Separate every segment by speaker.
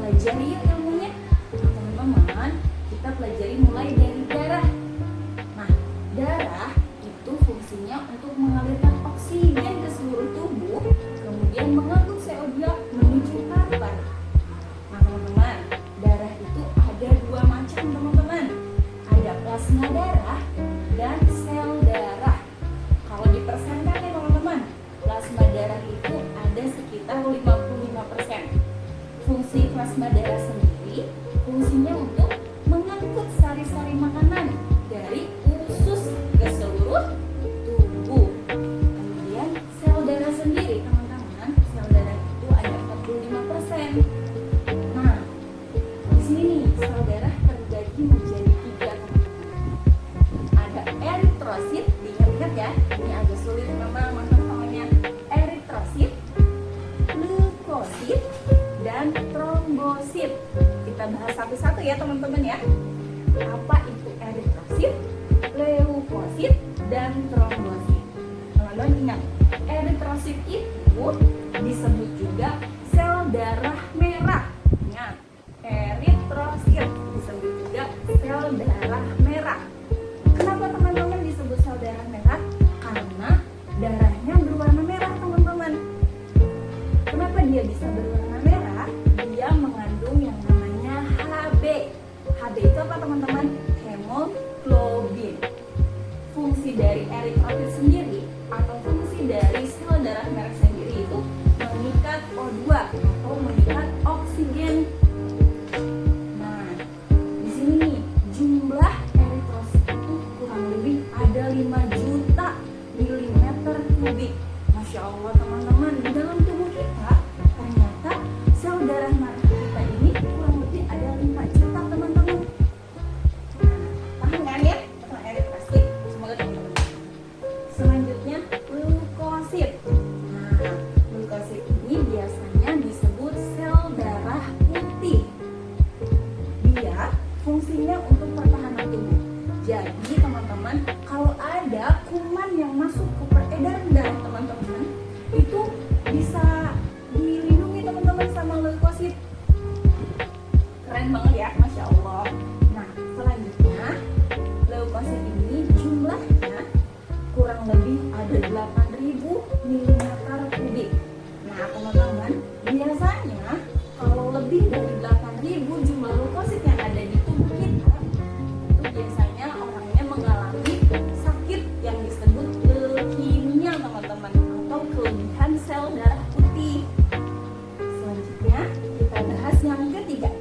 Speaker 1: pelajari yuk ilmunya. Nah, teman-teman, kita pelajari mulai dari darah. Nah, darah itu fungsinya untuk mengalirkan oksigen ke seluruh tubuh, kemudian mengangkut CO2 menuju paru-paru. Nah, teman-teman, darah itu ada dua macam, teman-teman. Ada plasma darah dan sel darah. Kalau dipersenkan ya teman-teman, plasma darah itu ada sekitar 55%. Fungsi plasma darah sendiri fungsinya untuk mengangkut sari-sari makanan dari usus ke seluruh tubuh. Kemudian sel darah sendiri teman-teman, sel darah itu ada 45%. Nah, di sini nih sel darah terbagi menjadi 3, teman-teman. Ada eritrosit, diingat ya, ini agak sulit memang namanya eritrosit, leukosit, dan trombosit. Kita bahas satu-satu ya teman-teman ya. Apa itu eritrosit, leukosit, dan trombosit? Teman-teman ingat, eritrosit itu disebut juga sel darah merah. Ingat, eritrosit disebut juga sel darah merah. Kenapa teman-teman disebut sel darah merah? Karena darahnya berwarna merah, teman-teman. Kenapa dia bisa berwarna merah? Dia mengandung yang namanya Hb. Hb itu apa teman-teman? Hemoglobin. Fungsi dari eritrosit sendiri atau fungsi dari sel darah merah sendiri itu mengikat O2 atau mengikat oksigen. Nah, di sini nih jumlah eritrosit itu kurang lebih ada 5 juta milimeter kubik. Masya Allah teman-teman, di dalam tubuh kita ternyata sel darah merah kita ini kurang lebih ada 5 juta teman-teman. Paham kan ya tentang eritrosit? Semoga teman-teman. Selanjutnya leukosit. Nah, leukosit ini biasanya disebut sel darah putih. Dia fungsinya untuk pertahanan tubuh. Jadi teman-teman, kalau ada kuman yang masuk ke peredaran darah teman-teman, itu bisa dilindungi teman-teman sama leukosit. Keren banget ya, Masya Allah. Nah, selanjutnya leukosit ini jumlahnya kurang lebih ada 8.000 milimeter kubik. Nah, teman-teman, biasanya kalau lebih dari 8.000 jumlah leukosit yang ada di tubuh kita, itu biasanya orangnya mengalami sakit yang disebut leukemia, teman-teman, atau kelebihan sel darah putih. Selanjutnya kita bahas yang ketiga,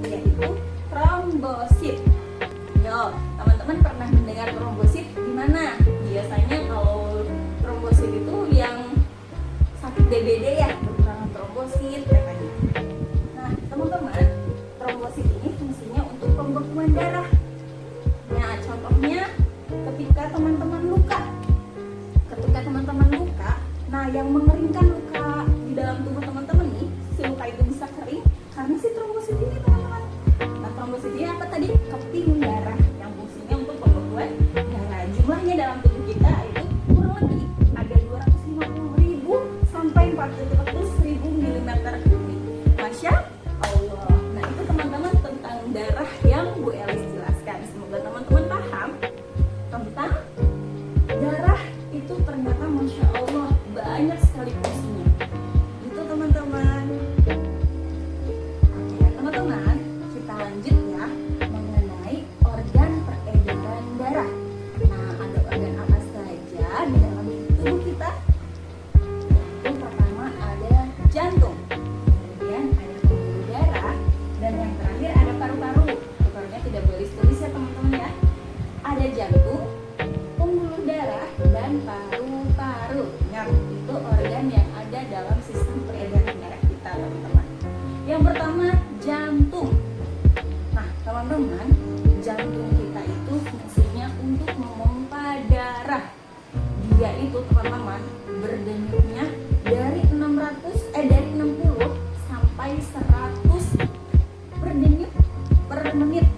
Speaker 1: yaitu trombosit. Yo, teman-teman pernah mendengar trombosit di mana? Biasanya kalau trombosit itu yang sakit DBD ya, kekurangan trombosit katanya. Nah, teman-teman, trombosit ini fungsinya untuk pembekuan darah. Nah, contohnya ketika teman-teman luka. Ketika teman-teman luka, nah yang mengeringkan luka di dalam tubuh teman-teman nih, si luka itu bisa kering karena si trombosit ini, teman-teman. Nah, trombosit ini apa tadi? Keping darah yang fungsinya untuk pembekuan darah. Jumlahnya dalam tubuh kita itu kurang lebih ada 250.000 sampai 400.000 milimeter kubik. Masya Allah. Nah, itu teman-teman tentang darah yang Bu Elis jelaskan. Semoga teman-teman paham tentang darah itu ternyata Masya Allah banyak sekali fungsinya. Itu teman-teman. Oke, teman-teman, kita lanjut ya mengenai organ peredaran darah. Nah, ada organ apa saja di dalam tubuh kita? Yang pertama ada jantung, kemudian ada pembuluh darah, dan yang terakhir ada paru-paru. Paru-parunya tidak boleh tulis ya teman-teman ya. Ada jantung, pembuluh darah, dan paru-paru. Ingat, itu organ yang ada dalam sistem peredaran darah kita, teman-teman. Yang pertama, jantung. Nah, teman-teman, jantung kita itu fungsinya untuk memompa darah. Dia itu, teman-teman, berdenyutnya dari 60 sampai 100 berdenyut per menit.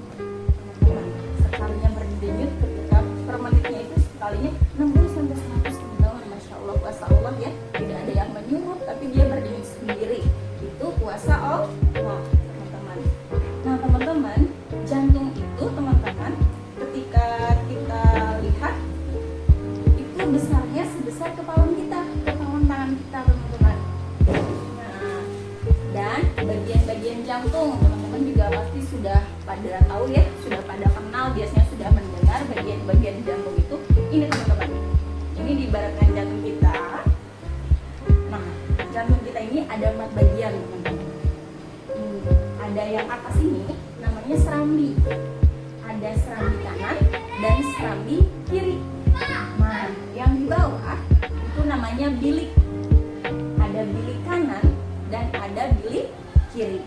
Speaker 1: Teman-teman, sekalinya berdenyut ketika per menitnya itu sekalinya 60 sampai 100, teman-teman. Masya Allah, kuasa Allah ya. Tidak ada yang menyuruh, tapi dia berdenyut sendiri. Itu kuasa Allah, teman-teman. teman-teman juga pasti sudah pada tahu ya, sudah pada kenal, biasanya sudah mendengar bagian-bagian jantung itu. Ini teman-teman, ini diibaratkan jantung kita. Nah, jantung kita ini ada 4 bagian teman-teman. Ada yang atas ini namanya serambi, ada serambi kanan dan serambi kiri. Nah, yang di bawah itu namanya bilik, ada bilik kanan dan ada bilik kiri.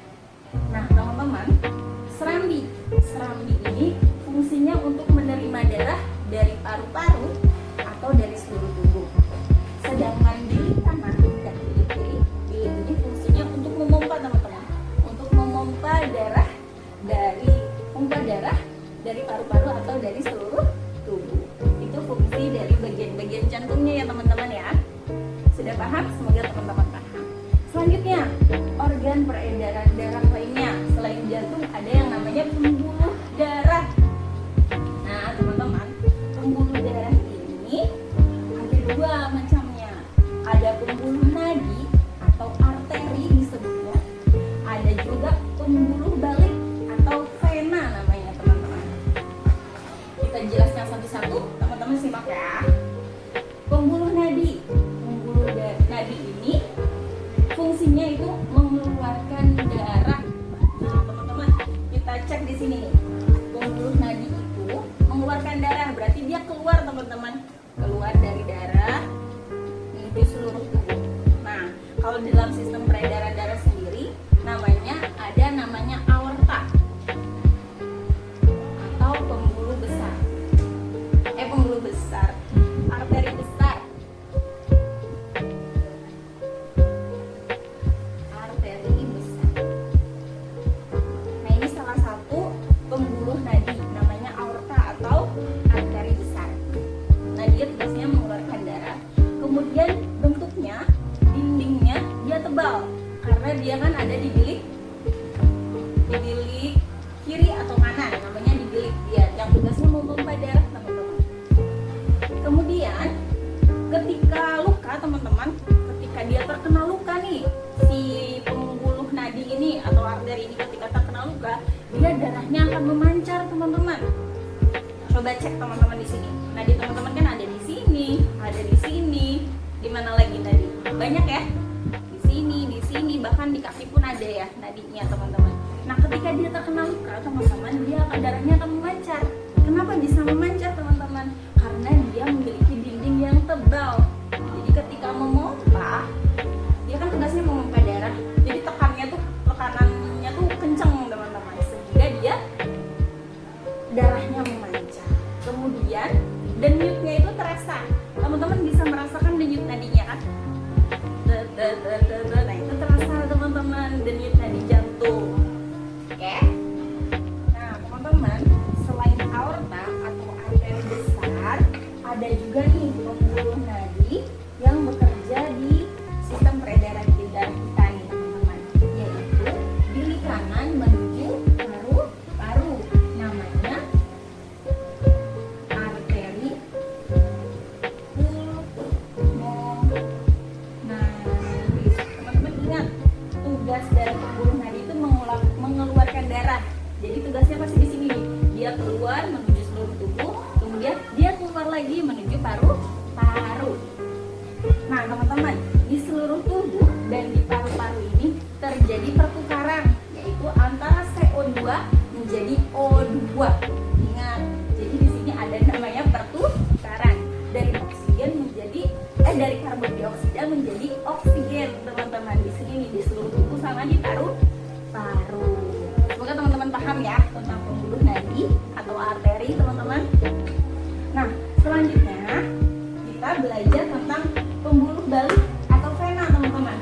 Speaker 1: Nah teman-teman, serambi ini fungsinya untuk menerima darah dari paru-paru atau dari seluruh tubuh. Sedangkan bilik kanan dan bilik kiri, bilik ini fungsinya untuk memompa teman-teman, untuk memompa darah dari paru-paru atau dari seluruh tubuh. Itu fungsi dari bagian-bagian jantungnya ya teman-teman ya. Sudah paham? Semoga teman-teman paham. Selanjutnya, organ peredaran darah lainnya selain jantung ada yang namanya pembuluh darah. Nah teman-teman, pembuluh darah ini ada 2 macamnya. Ada pembuluh nadi atau arteri disebutnya. Ada juga pembuluh balik atau vena namanya teman-teman. Kita jelaskan satu-satu, teman-teman simak ya. Pembuluh nadi ini fungsinya itu mengeluarkan darah. Nah teman-teman, kita cek di sini nih, pembuluh nadi itu mengeluarkan darah, berarti dia keluar teman-teman, keluar dari darah menuju seluruh tubuh. Nah kalau dalam sistem peredaran darah sendiri ada namanya aorta atau pembuluh besar, arteri besar. Nah ini salah satu pembuluh nadi, namanya aorta atau arteri besar. Nah dia tugasnya mengeluarkan darah. Kemudian bentuknya, dindingnya dia tebal karena dia kan ada di bilik kiri atau kanan, namanya di bilik dia yang tugasnya memompa darah teman-teman. Kemudian ketika luka teman-teman, ketika dia terkena luka nih, si pembuluh nadi ini atau arteri ini ketika terkena luka, dia darahnya akan memancar teman-teman. Coba cek teman-teman di sini. Nadi teman-teman kan ada di sini, di mana lagi nadi? Banyak ya. Di sini, bahkan di kaki pun ada ya nadinya teman-teman. Nah ketika dia terkena luka teman-teman, darahnya akan memancar. Kenapa bisa memancar teman-teman? Karena dia memiliki dinding yang tebal. Jadi ketika memompa, dia kan tugasnya memompa darah. Jadi tekanannya tuh kenceng teman-teman, sehingga dia darahnya memancar. Kemudian denyutnya itu terasa. Teman-teman bisa merasakan denyut nadinya kan? Nah itu terasa teman-teman, denyut nadi jantung. Oke? Nah teman-teman, selain aorta atau arteri besar, ada juga nih pembuluh nadi yang bekerja di sistem peredaran darah kita nih teman-teman, yaitu bilik kanan menuju paru-paru, namanya arteri pulmonaris. Teman-teman ingat, tugas dari pembuluh nadi itu mengeluarkan darah. Jadi tugasnya pasti di sini nih, dia keluar menuju seluruh tubuh, kemudian dia keluar lagi menuju paru-paru. Nah teman-teman, di seluruh tubuh dan di paru-paru ini terjadi pertukaran, yaitu antara CO2 menjadi O2. Ingat, jadi di sini ada namanya pertukaran dari dari karbon dioksida menjadi oksigen teman-teman. Di sini nih, di seluruh tubuh sama di paru-paru. Semoga teman-teman paham ya tentang pembuluh nadi atau arteri teman-teman. Nah selanjutnya kita belajar tentang pembuluh balik atau vena teman-teman.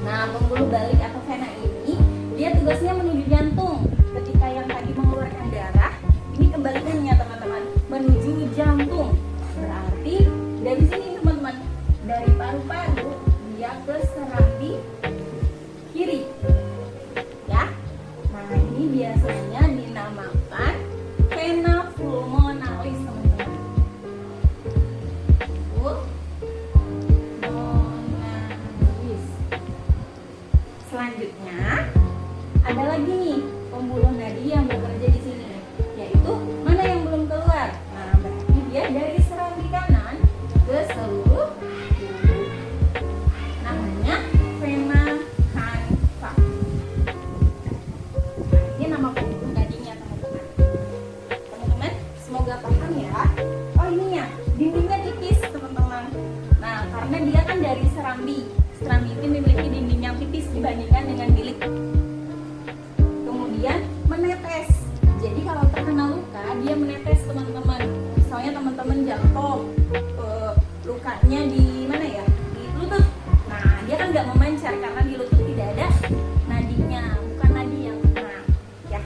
Speaker 1: Nah pembuluh balik atau vena ini dia tugasnya menuju jantung. Ketika yang tadi mengeluarkan darah, ini kebalikannya teman-teman, menuju jantung. Berarti dari sini teman-teman, dari paru-paru dia ke serambi kiri ya. Nah ini biasanya dinamakan vena pulmonalis teman-teman. Pulmonalis. Selanjutnya ada lagi nih pembuluh nadi yang bekerja di sini, yaitu mana yang belum keluar. Nah, berarti dia dari serambi kanan ke seluruh tubuh. Namanya vena cava. Nah, ini nama pembuluh nadinya teman-teman. Teman-teman, semoga paham ya. Oh, ininya, dindingnya tipis teman-teman. Nah, karena dia kan dari serambi. Serambi itu memiliki dinding yang tipis dibandingkan dengan bilik. Kemudian menetes. Jadi kalau terkena luka, dia menetes teman-teman. Misalnya teman-teman jatuh, lukanya di mana ya? Di lutut. Nah, dia kan nggak memancar karena di lutut tidak ada nadinya, bukan nadi yang kena. Ya.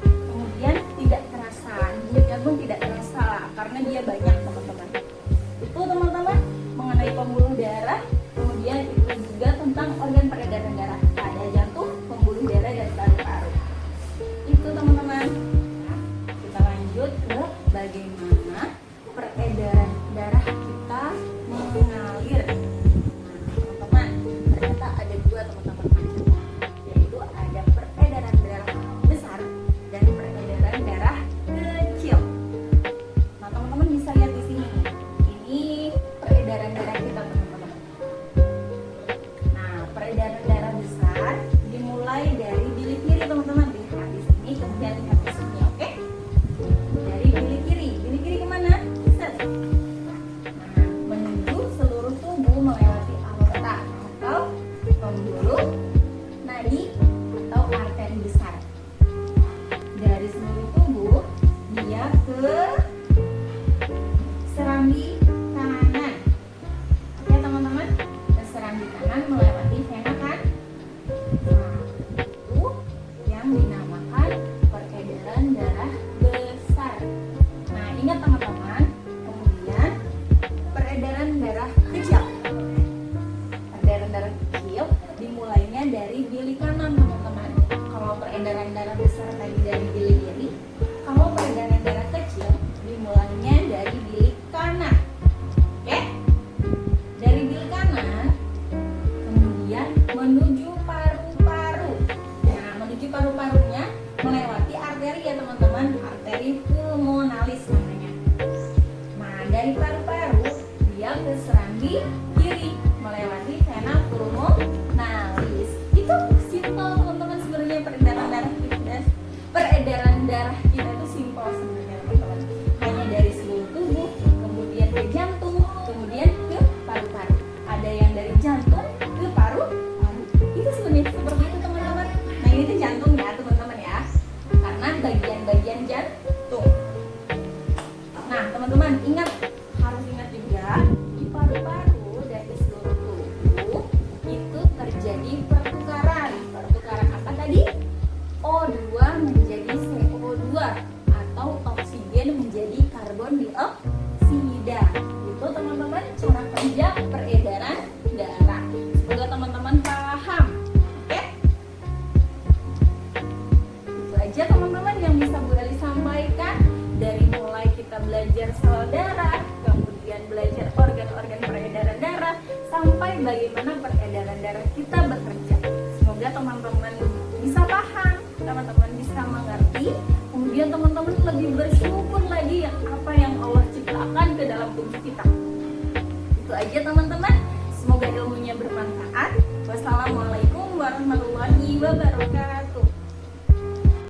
Speaker 1: Kemudian tidak terasa, denyutnya pun tidak terasa karena dia banyak teman-teman. Itu teman-teman mengenai pembuluh darah. Kemudian itu juga tentang organ peredaran darah. Ada jantung, pembuluh darah, dan paru-paru. Itu teman-teman. Kita lanjut ke bagaimana peredaran darah kita mengalir. Nah, teman-teman, ternyata ada dua teman-teman macamnya, yaitu ada peredaran darah besar dan peredaran darah kecil. Nah, teman-teman bisa lihat di sini. Ini peredaran darah kita, teman-teman. Nah, peredaran darah besar dimulai dari bilik kiri, teman-teman. Lihat di sini, kemudian lihat di sini, oke? Dari bilik kiri. Bilik kiri kemana? Set. Nah, menuju seluruh tubuh melewati aorta atau pembuluh nadi atau arteri besar. Dari seluruh tubuh, dia ke serambi kanan. Oke teman-teman, ke serambi kanan melewati vena kan? Nah, itu yang dinamakan peredaran darah besar. Nah, ingat teman-teman, kemudian peredaran darah kecil. Peredaran darah kecil dimulainya dari bilik kanan, teman-teman. Kalau peredaran darah besar tadi dari bilik kiri, kalau peredaran darah kecil dimulainya dari bilik kanan. Oke? Dari bilik kanan kemudian menuju paru-paru. Nah, menuju paru-parunya melewati arteri ya teman-teman, arteri pulmonalis namanya. Nah, dari paru-paru dia ke serambi kiri melewati vena pulmonalis. Itu simpel teman-teman, sebenarnya peredaran darah kita. Peredaran darah kita itu simpel sebenarnya teman-teman. Hanya dari seluruh tubuh, kemudian ke jantung, kemudian ke paru-paru. Ada yang dari jantung ke paru-paru. Itu sebenarnya seperti itu teman-teman. Nah, ini tuh jantung ya teman-teman ya, karena bagian-bagian jantung. Nah teman-teman, harus ingat juga di paru-paru dan di seluruh tubuh itu terjadi pertukaran. Pertukaran apa tadi? O2 menjadi CO2 atau oksigen menjadi karbon dioksida. Itu teman-teman cara kerja peredaran darah. Semoga teman-teman paham. Oke? Itu aja teman-teman yang bisa Bu Eli sampaikan. Dari mulai kita belajar sel darah, kemudian belajar organ-organ peredaran darah, sampai bagaimana peredaran darah kita bekerja. Semoga teman-teman bisa paham, teman-teman bisa mengerti, kemudian teman-teman lebih bersyukur lagi apa yang Allah ciptakan ke dalam tubuh kita. Itu aja teman-teman, semoga ilmunya bermanfaat. Wassalamualaikum warahmatullahi wabarakatuh.